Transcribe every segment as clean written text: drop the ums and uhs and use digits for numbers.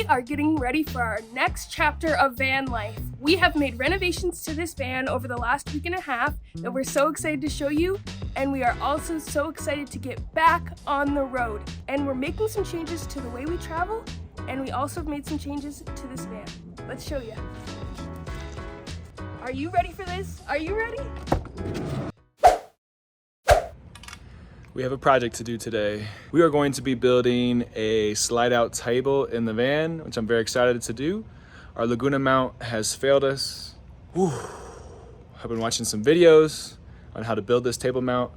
are getting ready for our next chapter of van life. We have made renovations to this van over the last week and a half that we're so excited to show you, and we are also so excited to get back on the road. And we're making some changes to the way we travel, and we also have made some changes to this van. Let's show you. Are you ready for this? Are you ready? We have a project to do today. We are going to be building a slide out table in the van, which I'm very excited to do. Our Laguna mount has failed us. Whew. I've been watching some videos on how to build this table mount,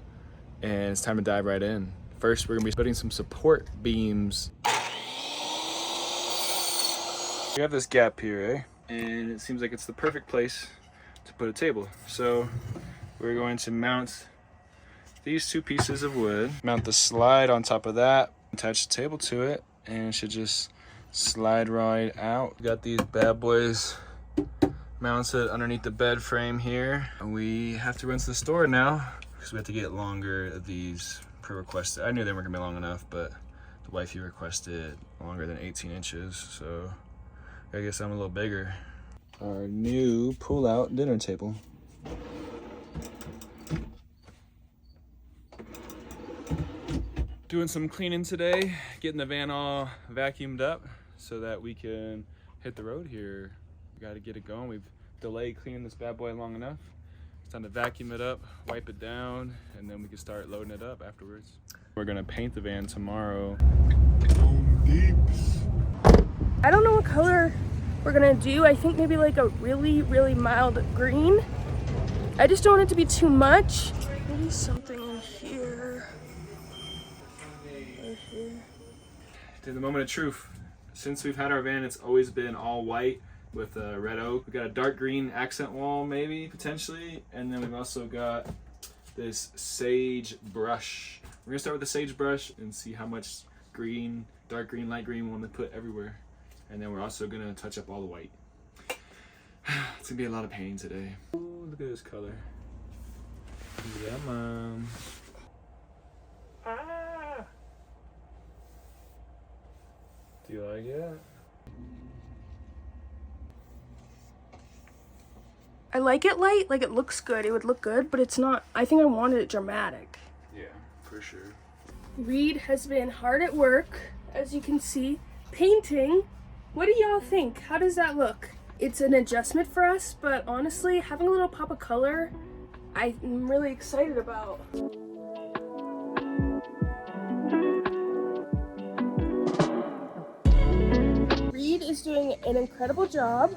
and it's time to dive right in. First, we're gonna be putting some support beams. We have this gap here, and it seems like it's the perfect place to put a table. So we're going to mount these two pieces of wood, mount the slide on top of that, attach the table to it, and it should just slide right out. We got these bad boys mounted underneath the bed frame here. We have to run to the store now because we have to get longer of these pre-requested. I knew they weren't gonna be long enough, but the wifey requested longer than 18 inches, so I guess I'm a little bigger. Our new pull-out dinner table. Doing some cleaning today, getting the van all vacuumed up so that we can hit the road here. We gotta get it going. We've delayed cleaning this bad boy long enough. It's time to vacuum it up, wipe it down, and then we can start loading it up afterwards. We're gonna paint the van tomorrow. I don't know what color we're gonna do. I think maybe like a really, really mild green. I just don't want it to be too much. Maybe something in here. To the moment of truth. Since we've had our van, it's always been all white with red oak. We got a dark green accent wall, maybe, potentially. And then we've also got this sage brush. We're gonna start with the sage brush and see how much green, dark green, light green we want to put everywhere. And then we're also gonna touch up all the white. It's gonna be a lot of painting today. Ooh, look at this color. Yeah, Mom. Do you like it? I like it light, like it looks good. It would look good, but it's not. I think I wanted it dramatic. Yeah, for sure. Reed has been hard at work, as you can see, painting. What do y'all think? How does that look? It's an adjustment for us, but honestly, having a little pop of color, I'm really excited about. Reed is doing an incredible job.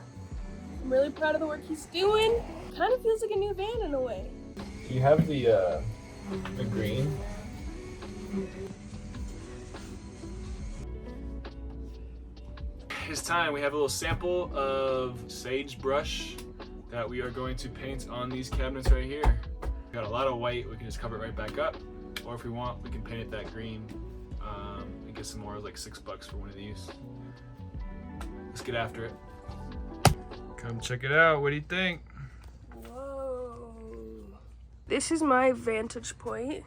I'm really proud of the work he's doing. Kind of feels like a new van in a way. Do you have the green? It's time. We have a little sample of sage brush that we are going to paint on these cabinets right here. We got a lot of white. We can just cover it right back up, or if we want, we can paint it that green and get some more. Like $6 for one of these. Let's get after it. Come check it out. What do you think? Whoa. This is my vantage point.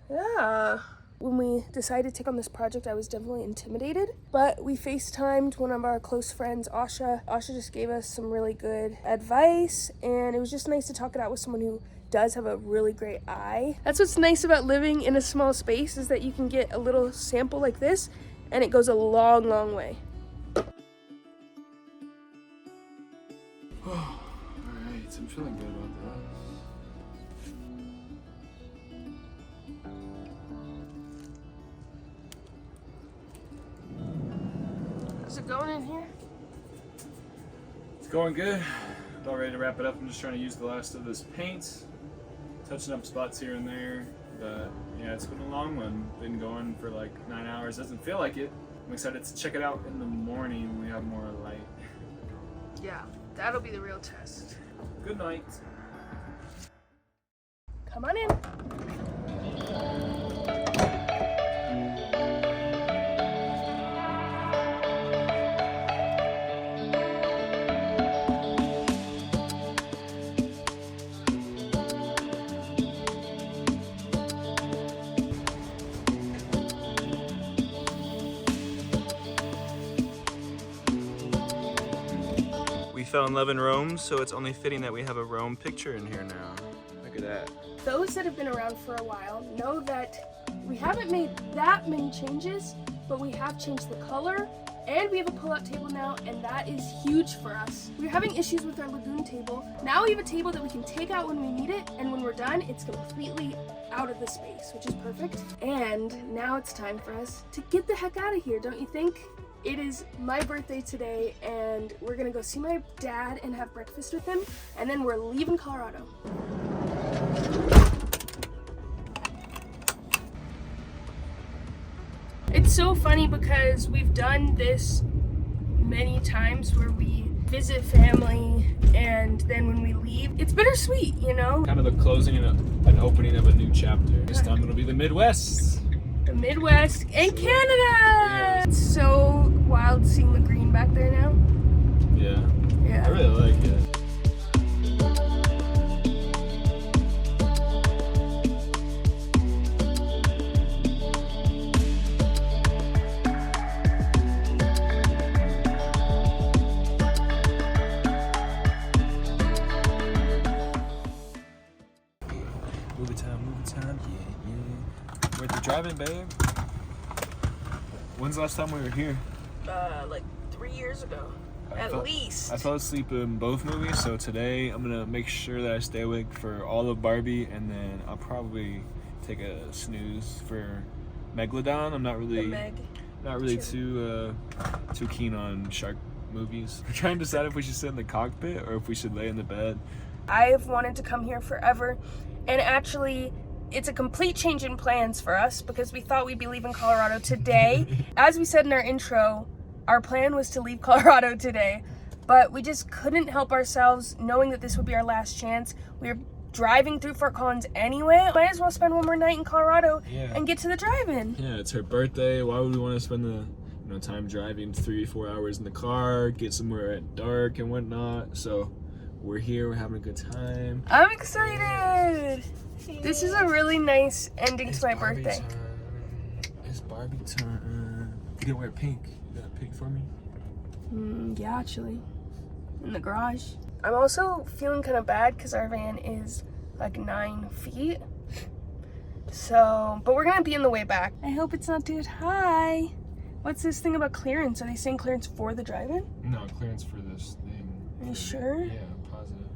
Yeah. When we decided to take on this project, I was definitely intimidated, but we FaceTimed one of our close friends, Asha. Asha just gave us some really good advice, and it was just nice to talk it out with someone who does have a really great eye. That's what's nice about living in a small space, is that you can get a little sample like this, and it goes a long, long way. Alright, I'm feeling good about that. Is it going in here? It's going good. About ready to wrap it up. I'm just trying to use the last of this paint. Touching up spots here and there. But yeah, it's been a long one. Been going for like 9 hours. Doesn't feel like it. I'm excited to check it out in the morning when we have more light. Yeah, that'll be the real test. Good night. Come on in. fell in love in Rome, so it's only fitting that we have a Rome picture in here now. Look at that. Those that have been around for a while know that we haven't made that many changes, but we have changed the color, and we have a pull-out table now, and that is huge for us. We were having issues with our lagoon table. Now we have a table that we can take out when we need it, and when we're done, it's completely out of the space, which is perfect. And now it's time for us to get the heck out of here, don't you think? It is my birthday today, and we're gonna go see my dad and have breakfast with him, and then we're leaving Colorado. It's so funny because we've done this many times where we visit family and then when we leave, it's bittersweet, you know? Kind of the closing and an opening of a new chapter. This time it'll be the Midwest. The Midwest and Canada! Yeah. It's so wild seeing the green back there now. Yeah. Yeah. I really like it. Movie time, yeah. We're at the drive-in, babe. When's the last time we were here? Like 3 years ago, I at least. I fell asleep in both movies, so today I'm gonna make sure that I stay awake for all of Barbie, and then I'll probably take a snooze for Megalodon. I'm not really too keen on shark movies. We're trying to decide if we should sit in the cockpit or if we should lay in the bed. I've wanted to come here forever, and actually it's a complete change in plans for us because we thought we'd be leaving Colorado today. As we said in our intro, our plan was to leave Colorado today, but we just couldn't help ourselves knowing that this would be our last chance. We were driving through Fort Collins anyway. Might as well spend one more night in Colorado and get to the drive-in. Yeah, it's her birthday. Why would we want to spend the time driving 3-4 hours in the car, get somewhere at dark and whatnot? So we're here, we're having a good time. I'm excited. This is a really nice ending to my birthday. Time. It's Barbie time. You gonna wear pink? You got a pink for me? Yeah, actually. In the garage. I'm also feeling kind of bad because our van is like 9 feet. So, but we're gonna be in the way back. I hope it's not too high. What's this thing about clearance? Are they saying clearance for the drive-in? No, clearance for this thing. Are you sure? Yeah, positive.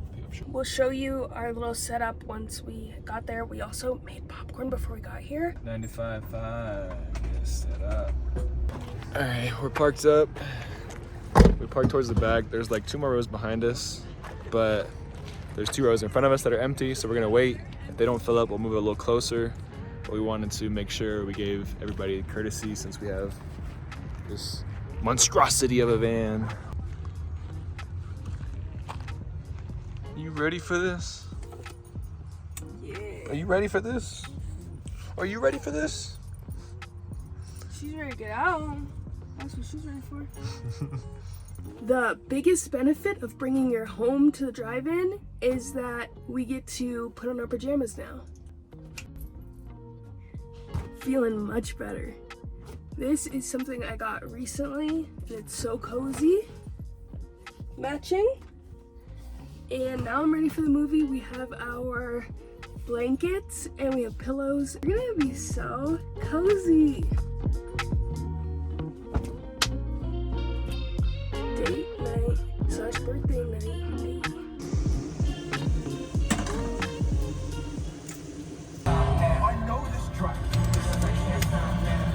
We'll show you our little setup once we got there. We also made popcorn before we got here. 95.5. Get set up. All right, we're parked up. We parked towards the back. There's like 2 more rows behind us, but there's 2 rows in front of us that are empty, so we're gonna wait. If they don't fill up, we'll move a little closer. But we wanted to make sure we gave everybody courtesy since we have this monstrosity of a van. You ready for this? Yeah. Are you ready for this? Are you ready for this? She's ready to get out. That's what she's ready for. The biggest benefit of bringing your home to the drive-in is that we get to put on our pajamas now. Feeling much better. This is something I got recently, and it's so cozy. Matching. And now I'm ready for the movie. We have our blankets and we have pillows. We're gonna be so cozy. Date night / birthday night. I know this track.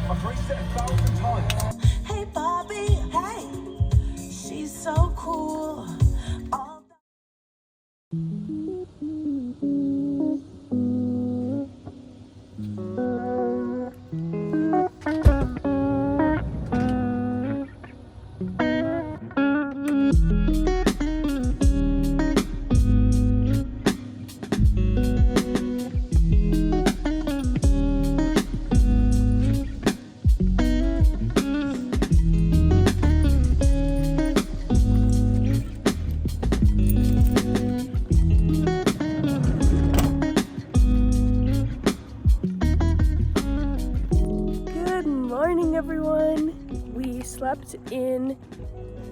I've raced it 1,000 times. Hey Bobby, hey, she's so cool. Everyone, we slept in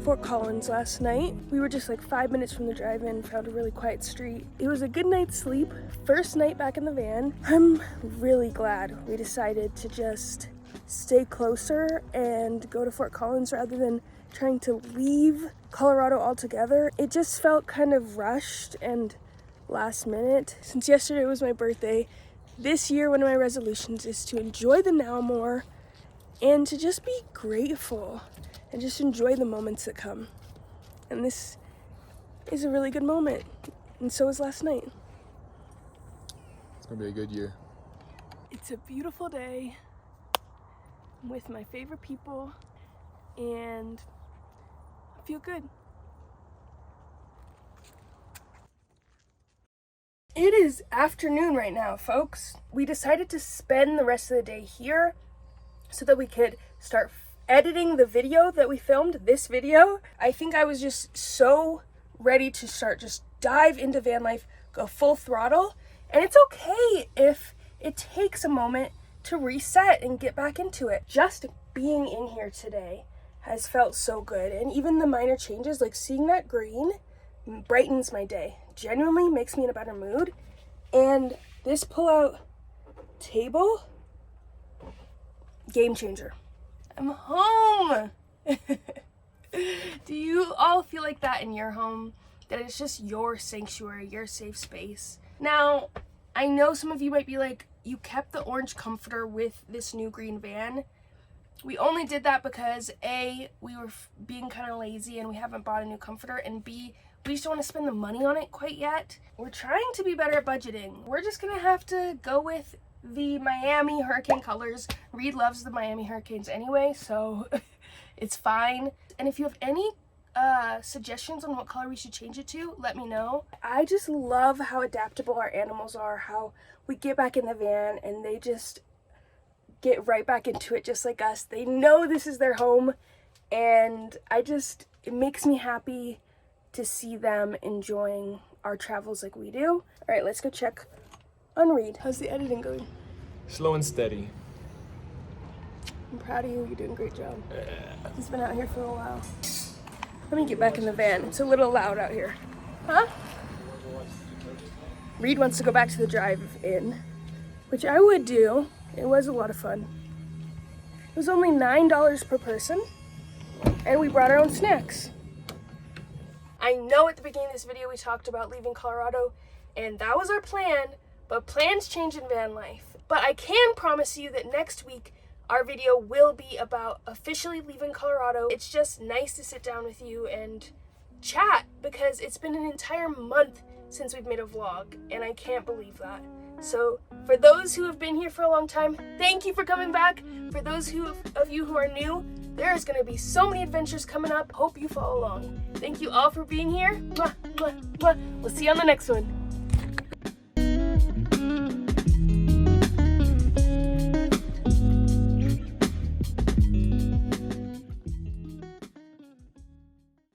Fort Collins last night. We were just like 5 minutes from the drive-in, found a really quiet street. It was a good night's sleep. First night back in the van. I'm really glad we decided to just stay closer and go to Fort Collins rather than trying to leave Colorado altogether. It just felt kind of rushed and last minute. Since yesterday was my birthday, this year one of my resolutions is to enjoy the now more and to just be grateful and just enjoy the moments that come. And this is a really good moment, and so was last night. It's gonna be a good year. It's a beautiful day. I'm with my favorite people and I feel good. It is afternoon right now, folks. We decided to spend the rest of the day here so that we could start editing the video that we filmed, this video. I think I was just so ready to start, just dive into van life, go full throttle. And it's okay if it takes a moment to reset and get back into it. Just being in here today has felt so good. And even the minor changes, like seeing that green, brightens my day. Genuinely makes me in a better mood. And this pull-out table, game changer. I'm home. Do you all feel like that in your home? That it's just your sanctuary, your safe space? Now, I know some of you might be like, you kept the orange comforter with this new green van. We only did that because A, we were being kind of lazy and we haven't bought a new comforter, and B, we just don't want to spend the money on it quite yet. We're trying to be better at budgeting. We're just gonna have to go with the Miami Hurricane colors. Reed loves the Miami Hurricanes anyway, so it's fine. And if you have any suggestions on what color we should change it to, let me know. I just love how adaptable our animals are, how we get back in the van and they just get right back into it just like us. They know this is their home, and it makes me happy to see them enjoying our travels like we do. All right, let's go check on Reed. How's the editing going? Slow and steady. I'm proud of you. You're doing a great job. He's been out here for a while. Let me get back in the van. It's a little loud out here. Huh? Reed wants to go back to the drive-in, which I would do. It was a lot of fun. It was only $9 per person, and we brought our own snacks. I know at the beginning of this video we talked about leaving Colorado, and that was our plan, but plans change in van life. But I can promise you that next week our video will be about officially leaving Colorado. It's just nice to sit down with you and chat, because it's been an entire month since we've made a vlog, and I can't believe that. So for those who have been here for a long time, thank you for coming back. For those of you who are new, there's gonna be so many adventures coming up. Hope you follow along. Thank you all for being here. Mwah, mwah, mwah. We'll see you on the next one.